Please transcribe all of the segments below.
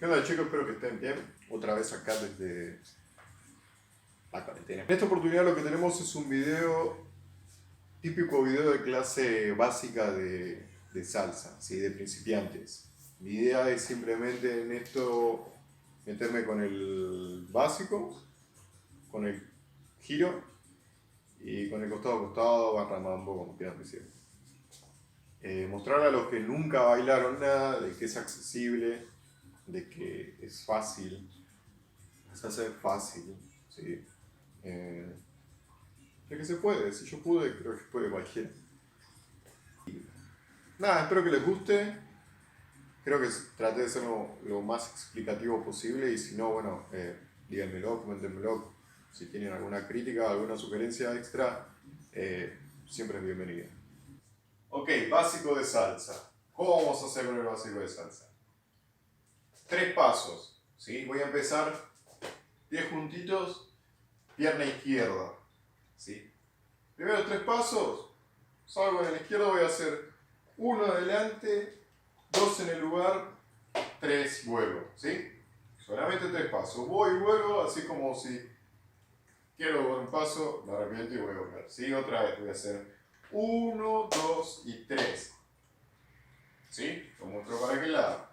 ¿Qué onda, chicos? Espero que estén bien. Otra vez acá desde la cuarentena. En esta oportunidad lo que tenemos es un video, típico video de clase básica de salsa, ¿sí? De principiantes. Mi idea es simplemente en esto meterme con el básico, con el giro y con el costado a costado, barra mambo, como quieran decir. Mostrar a los que nunca bailaron nada de que es accesible, de que es fácil, se hace fácil, ¿sí? De que se puede, si yo pude, creo que puede cualquiera. Y nada, espero que les guste, creo que traté de ser lo más explicativo posible y si no, bueno, díganmelo, coméntenmelo, si tienen alguna crítica, alguna sugerencia extra, siempre es bienvenida. Ok, básico de salsa. ¿Cómo vamos a hacer con el básico de salsa? 3 pasos, ¿sí? Voy a empezar, pies juntitos, pierna izquierda, ¿sí? Primero 3 pasos, salgo en la izquierda, voy a hacer 1 adelante, 2 en el lugar, 3 vuelvo, ¿sí? Solamente 3 pasos, voy y vuelvo, así como si quiero dar un paso, me arrepiento y voy a volver, ¿sí? Otra vez voy a hacer 1, 2 y 3, ¿sí? Lo muestro para aquel lado.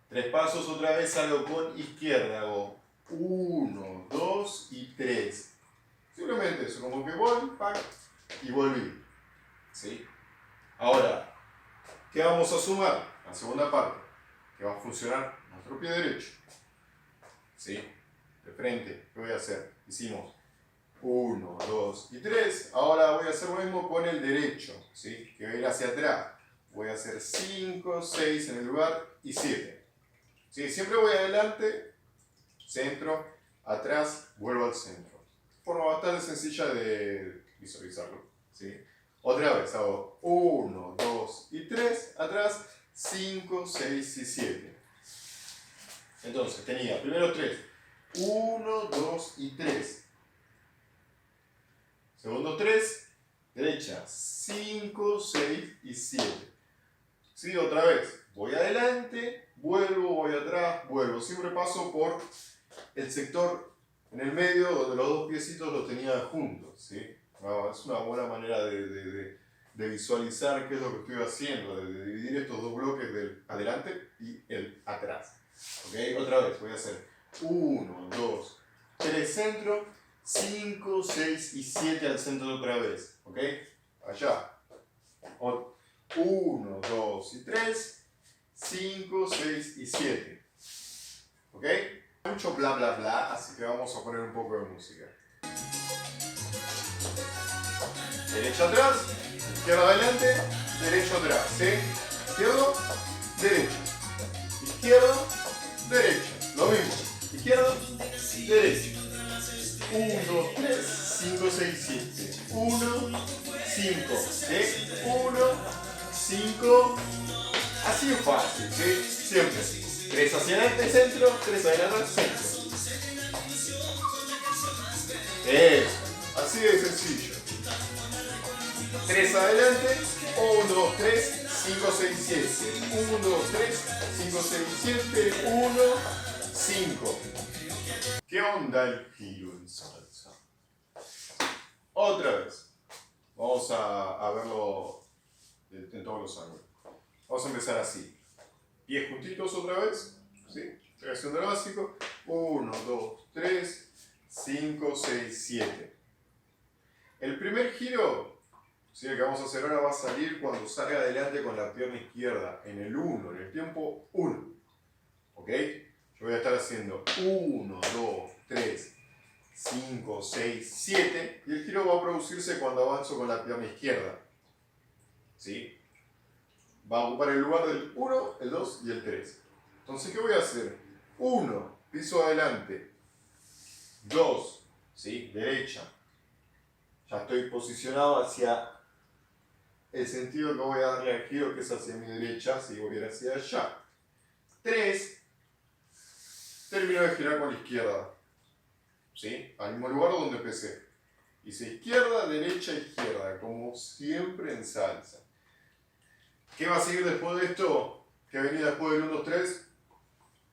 3 pasos, otra vez salgo con izquierda, hago 1, 2 y 3. Simplemente eso, como que voy, ¡pac! Y volví. ¿Sí? Ahora, ¿qué vamos a sumar? La segunda parte, que va a funcionar nuestro pie derecho. ¿Sí? De frente, ¿qué voy a hacer? Hicimos 1, 2 y 3. Ahora voy a hacer lo mismo con el derecho. ¿Sí? Que voy a ir hacia atrás. Voy a hacer 5, 6 en el lugar y 7. ¿Sí? Siempre voy adelante, centro, atrás, vuelvo al centro. Forma bastante sencilla de visualizarlo. ¿Sí? Otra vez hago 1, 2 y 3, atrás, 5, 6 y 7. Entonces tenía primero 3, 1, 2 y 3. Segundo 3, derecha, 5, 6 y 7. ¿Sí? Otra vez, voy adelante, vuelvo, voy atrás, vuelvo. Siempre paso por el sector en el medio donde los dos piecitos los tenía juntos. ¿Sí? Es una buena manera de visualizar qué es lo que estoy haciendo, de dividir estos dos bloques del adelante y el atrás. ¿Okay? Otra vez, voy a hacer 1, 2, 3 centro, 5, 6 y 7 al centro otra vez. ¿Ok? Allá. 1, 2 y 3, 5, 6 y 7. ¿Ok? Mucho bla bla bla, así que vamos a poner un poco de música. Derecho atrás, izquierdo adelante, derecho atrás. ¿Sí? Izquierdo, derecho. Izquierdo, derecho. Lo mismo. Izquierdo, derecho. 1, 2, 3, 5, 6, 7. 1, 5. ¿Sí? 1, 5. Así es fácil, ¿sí? Siempre. 3 hacia adelante, centro, 3 adelante, centro. Eso. Así de sencillo. 3 adelante, 1, 2, 3, 5, 6, 7. 1, 2, 3, 5, 6, 7. 1, 5. ¿Qué onda el giro en salsa? Otra vez. Vamos a verlo en todos los ángulos. Vamos a empezar así. Pies juntitos otra vez. ¿Sí? Creación del básico. 1, 2, 3, 5, 6, 7. El primer giro, ¿sí? El que vamos a hacer ahora va a salir cuando salga adelante con la pierna izquierda. En el 1, en el tiempo 1. ¿Ok? Yo voy a estar haciendo 1, 2, 3, 5, 6, 7. Y el giro va a producirse cuando avanzo con la pierna izquierda. ¿Sí? Va a ocupar el lugar del 1, el 2 y el 3. Entonces, ¿qué voy a hacer? 1, piso adelante. 2, ¿sí? Derecha. Ya estoy posicionado hacia el sentido que voy a darle al giro, que es hacia mi derecha, si voy a ir hacia allá. 3, termino de girar con la izquierda. ¿Sí? Al mismo lugar donde empecé. Hice izquierda, derecha, izquierda, como siempre en salsa. ¿Qué va a seguir después de esto? ¿Qué venía después del 1, 2, 3?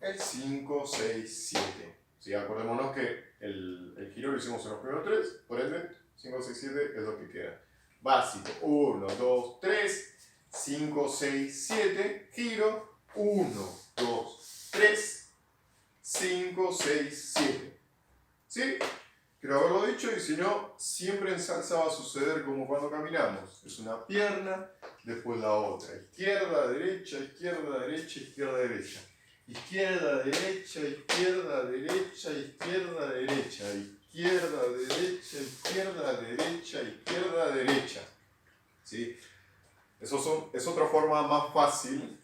el 5, 6, 7. ¿Sí? Acordémonos que el giro lo hicimos en los primeros 3, por ende, 5, 6, 7 es lo que queda. Básico, 1, 2, 3, 5, 6, 7, giro, 1, 2, 3, 5, 6, 7. ¿Sí? Creo haberlo dicho, y si no, siempre en salsa va a suceder como cuando caminamos. Es una pierna, después la otra. Izquierda, derecha, izquierda, derecha, izquierda, derecha. Izquierda, derecha, izquierda, derecha, izquierda, derecha. Izquierda, derecha, izquierda, derecha, izquierda, derecha. ¿Sí? Es otra forma más fácil,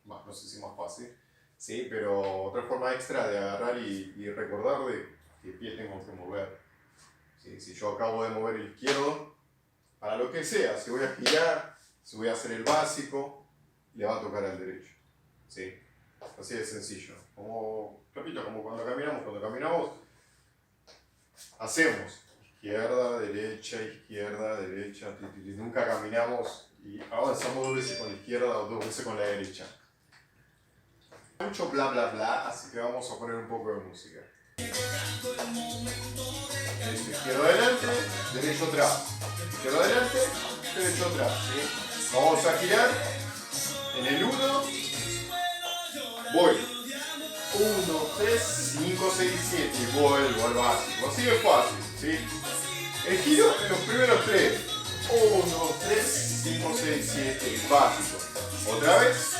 no sé si más fácil, ¿sí? Pero otra forma extra de agarrar y recordar de qué pie tengo que mover. ¿Sí? Si yo acabo de mover el izquierdo, para lo que sea, si voy a girar, si voy a hacer el básico, le va a tocar al derecho. ¿Sí? Así de sencillo. Repito, como cuando caminamos, hacemos izquierda, derecha, nunca caminamos y avanzamos 2 veces con la izquierda o 2 veces con la derecha. Mucho bla bla bla, así que vamos a poner un poco de música. Izquierda adelante, derecho atrás. Izquierda adelante, derecho atrás. ¿Sí? Vamos a girar. En el 1, voy. 1, 3, 5, 6, 7 y vuelvo al básico. Así de fácil. ¿Sí? El giro en los primeros 3. 1, 3, 5, 6, 7, básico. Otra vez.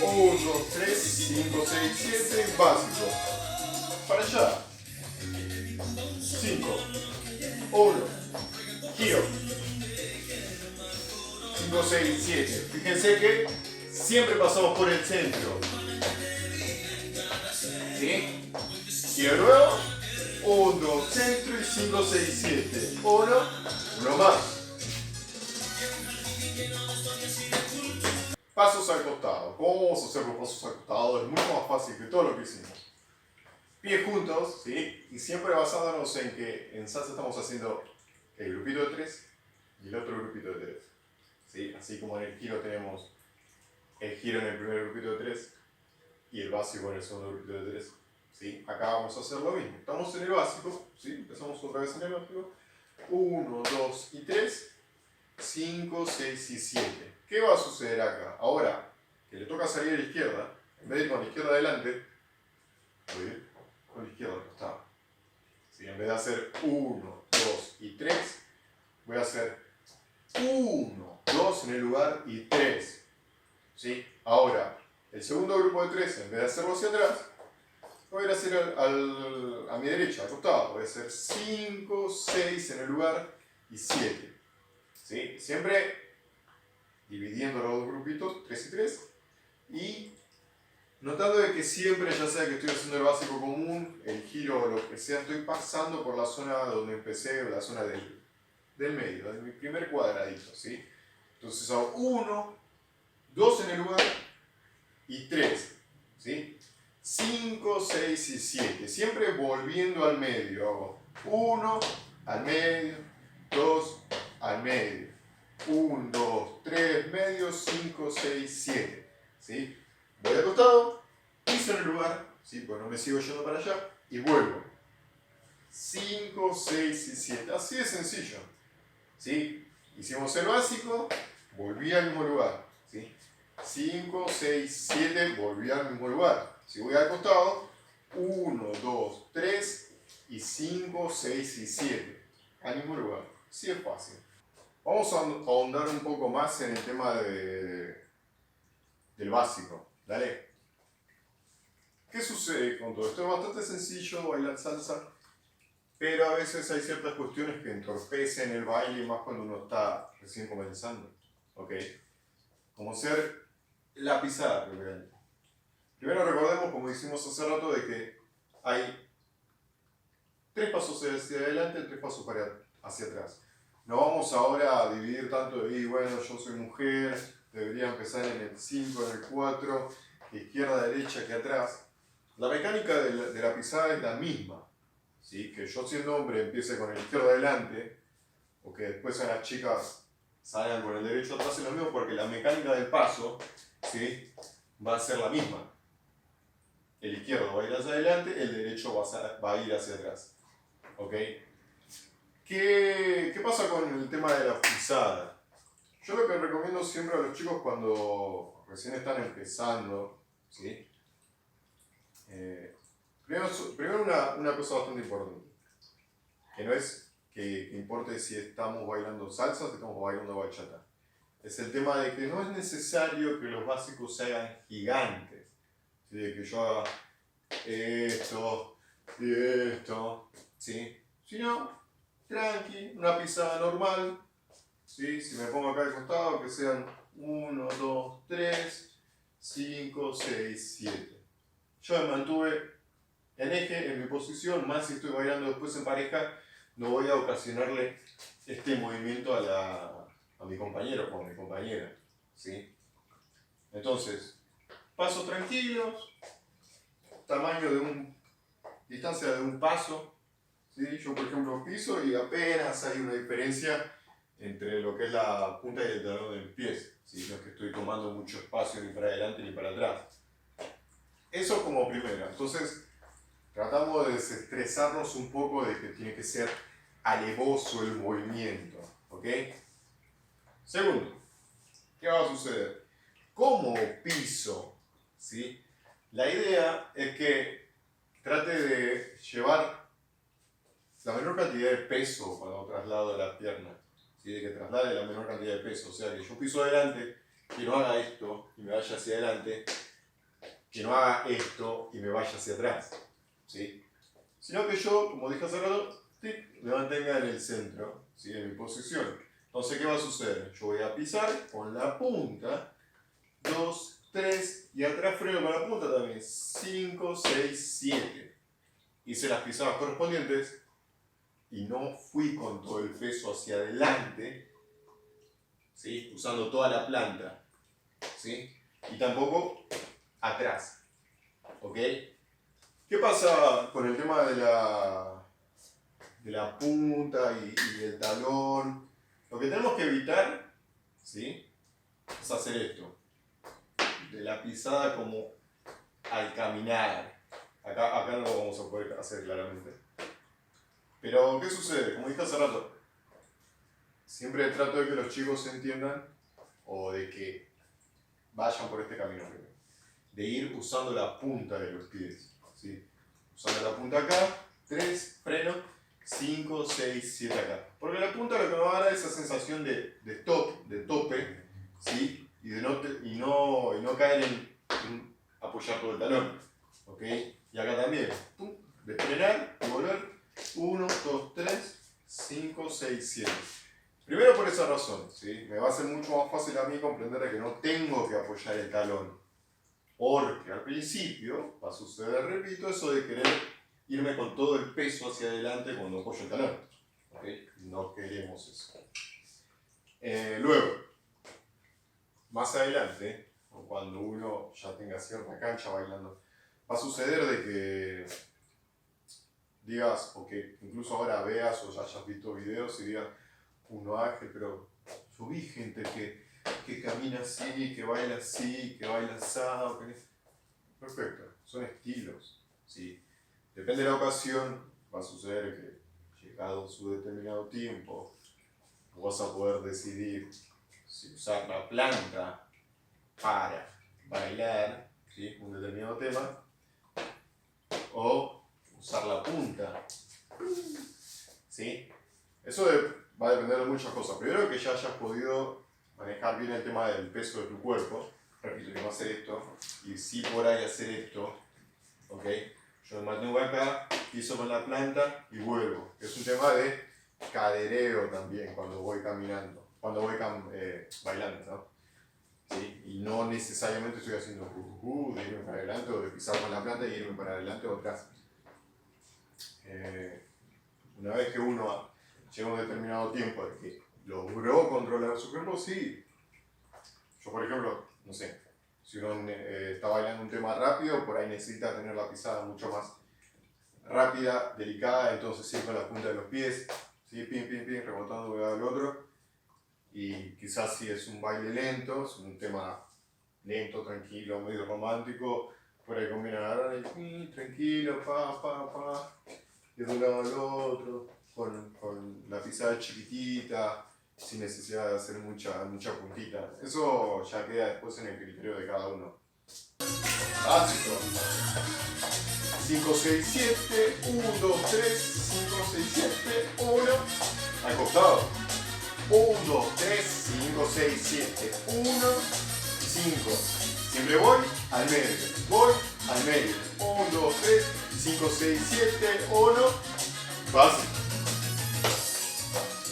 1, 3, 5, 6, 7, básico. Para allá. 5, 1, giro. 5, 6, 7. Fíjense que siempre pasamos por el centro. ¿Sí? Giro nuevo. 1, centro y 5, 6, 7. 1 más. Pasos al costado. ¿Cómo vamos a hacer los pasos al costado? Es mucho más fácil que todo lo que hicimos. Pies juntos, ¿sí? Y siempre basándonos en que en salsa estamos haciendo el grupito de 3 y el otro grupito de 3. ¿Sí? Así como en el giro tenemos el giro en el primer grupito de 3 y el básico en el segundo grupito de 3. ¿Sí? Acá vamos a hacer lo mismo. Estamos en el básico, ¿sí? Empezamos otra vez en el básico. 1, 2 y 3, 5, 6 y 7. ¿Qué va a suceder acá? Ahora que le toca salir a la izquierda, en vez de ir con la izquierda adelante, voy a ir con la izquierda al costado. ¿Sí? En vez de hacer 1, 2 y 3, voy a hacer 1, 2 en el lugar y 3. ¿Sí? Ahora, el segundo grupo de 3, en vez de hacerlo hacia atrás, voy a ir a hacer a mi derecha, al costado. Voy a hacer 5, 6 en el lugar y 7. ¿Sí? Siempre dividiendo los dos grupitos, 3 y 3. Y notando de que siempre, ya sea que estoy haciendo el básico común, el giro o lo que sea, estoy pasando por la zona donde empecé, la zona del medio, de mi primer cuadradito. ¿Sí? Entonces hago 1, 2 en el lugar y 3. ¿Sí? 5, 6 y 7. Siempre volviendo al medio. Hago 1 al medio, 2 al medio. 1, 2, 3, medio, 5, 6, 7. ¿Sí? Voy al costado, piso en el lugar, ¿sí? Pues no me sigo yendo para allá, y vuelvo. 5, 6 y 7. Así de sencillo. ¿Sí? Hicimos el básico, volví al mismo lugar. ¿Sí? 5, 6, 7, volví al mismo lugar. Si voy al costado, 1, 2, 3 y 5, 6 y 7. Al mismo lugar. Sí es fácil. Vamos a ahondar un poco más en el tema del básico. Dale. ¿Qué sucede con todo esto? Es bastante sencillo bailar salsa, pero a veces hay ciertas cuestiones que entorpecen el baile, más cuando uno está recién comenzando. ¿Ok? Como ser la pisada primero. Primero recordemos, como hicimos hace rato, de que hay 3 pasos hacia adelante y 3 pasos hacia atrás. No vamos ahora a dividir tanto de, bueno, yo soy mujer, debería empezar en el 5, en el 4, izquierda, derecha, que atrás. La mecánica de la pisada es la misma. ¿Sí? Que yo siendo hombre empiece con el izquierdo adelante, o que después a las chicas salgan con el derecho atrás, es lo mismo porque la mecánica del paso, ¿sí? Va a ser la misma. el izquierdo va a ir hacia adelante, el derecho va a ir hacia atrás. ¿Ok? ¿Qué pasa con el tema de la pisada? Yo lo que recomiendo siempre a los chicos cuando recién están empezando, ¿sí? Primero una cosa bastante importante, que no es que importe si estamos bailando salsa o si estamos bailando bachata. Es el tema de que no es necesario que los básicos se hagan gigantes. ¿Sí? De que yo haga esto y esto, ¿sí? Sino, tranqui, una pisada normal, ¿sí? Si me pongo acá al costado, que sean 1, 2, 3, 5, 6, 7. Yo me mantuve en eje, en mi posición, más si estoy bailando después en pareja, no voy a ocasionarle este movimiento a mi compañero o a mi compañera, ¿sí? Entonces, pasos tranquilos, tamaño distancia de un paso, ¿sí? Yo por ejemplo piso y apenas hay una diferencia entre lo que es la punta y el talón del pie, ¿sí? No es que estoy tomando mucho espacio ni para adelante ni para atrás. Eso como primera. Entonces, tratamos de desestresarnos un poco de que tiene que ser alevoso el movimiento, ¿ok? Segundo, ¿qué va a suceder? Como piso, ¿sí? La idea es que trate de llevar la menor cantidad de peso cuando traslado la pierna, ¿sí? De que traslade la menor cantidad de peso, o sea que yo piso adelante, que no haga esto y me vaya hacia adelante, que no haga esto y me vaya hacia atrás, ¿sí? Sino que yo, como dije hace rato, me mantenga en el centro, ¿sí? En mi posición. Entonces, ¿qué va a suceder? Yo voy a pisar con la punta, 2, 3, y atrás freno con la punta también, 5, 6, 7. Hice las pisadas correspondientes y no fui con todo el peso hacia adelante, ¿sí? Usando toda la planta, ¿sí? Y tampoco atrás, ¿ok? ¿Qué pasa con el tema de la punta y el talón? Lo que tenemos que evitar, ¿sí? Es hacer esto, de la pisada como al caminar. Acá no lo vamos a poder hacer claramente. Pero, ¿qué sucede? Como dije hace rato, siempre trato de que los chicos entiendan o de que vayan por este camino primero. De ir usando la punta de los pies, ¿sí? Usando la punta acá, 3, freno, 5, 6, 7 acá. Porque la punta lo que me va a dar es esa sensación de tope, ¿sí? Y no caer en apoyar todo el talón, ¿ok? Y acá también, pum, de frenar y volver, 1, 2, 3, 5, 6, 7. Primero por esa razón, ¿sí? Me va a ser mucho más fácil a mí comprender de que no tengo que apoyar el talón. Porque al principio va a suceder, repito, eso de querer irme con todo el peso hacia adelante cuando apoyo el talón. ¿Okay? No queremos eso. Luego, más adelante, o cuando uno ya tenga cierta cancha bailando, va a suceder de que digas, o que incluso ahora veas o ya hayas visto videos y digas, uno Ángel, pero yo vi gente que camina así, que baila así, que baila asado, que... Perfecto, son estilos, ¿sí? Depende de la ocasión, va a suceder que llegado su determinado tiempo, vas a poder decidir si usar la planta para bailar, ¿sí? Un determinado tema, o usar la punta, ¿sí? Eso va a depender de muchas cosas. Primero que ya hayas podido manejar bien el tema del peso de tu cuerpo, repito, que no hacer esto, y sí por ahí hacer esto, ¿ok? Yo me mantengo acá, piso con la planta y vuelvo. Es un tema de cadereo también cuando voy caminando, cuando voy bailando, ¿no? ¿Sí? Y no necesariamente estoy haciendo de irme para adelante o de pisar con la planta y irme para adelante o atrás. Una vez que uno llega a un determinado tiempo de que logró controlar su cuerpo, sí. Yo, por ejemplo, no sé, si uno está bailando un tema rápido, por ahí necesita tener la pisada mucho más rápida, delicada, entonces sí con la punta de los pies, ¿sí? Pim, pim, pim, rebotando de un lado al otro. Y quizás si es un baile lento, es un tema lento, tranquilo, medio romántico, Por ahí combinar tranquilo, y de un lado al otro, con la pisada chiquitita, sin necesidad de hacer mucha puntita. Eso ya queda después en el criterio de cada uno. Básico. 5, 6, 7, 1, 2, 3, 5, 6, 7, 1. Al costado. 1, 2, 3, 5, 6, 7, 1, 5. Siempre voy al medio. Voy al medio. 1, 2, 3, 5, 6, 7, 1. Fácil.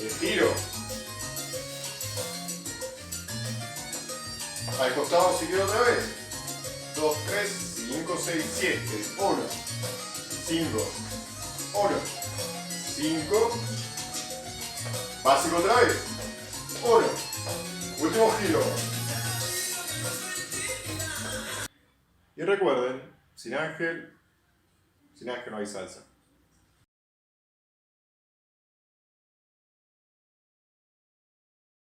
Estiro. Al costado si quiero otra vez. 2, 3, 5, 6, 7, 1, 5, 1, 5. Básico otra vez. 1. Último giro. Y recuerden, sin ángel no hay salsa.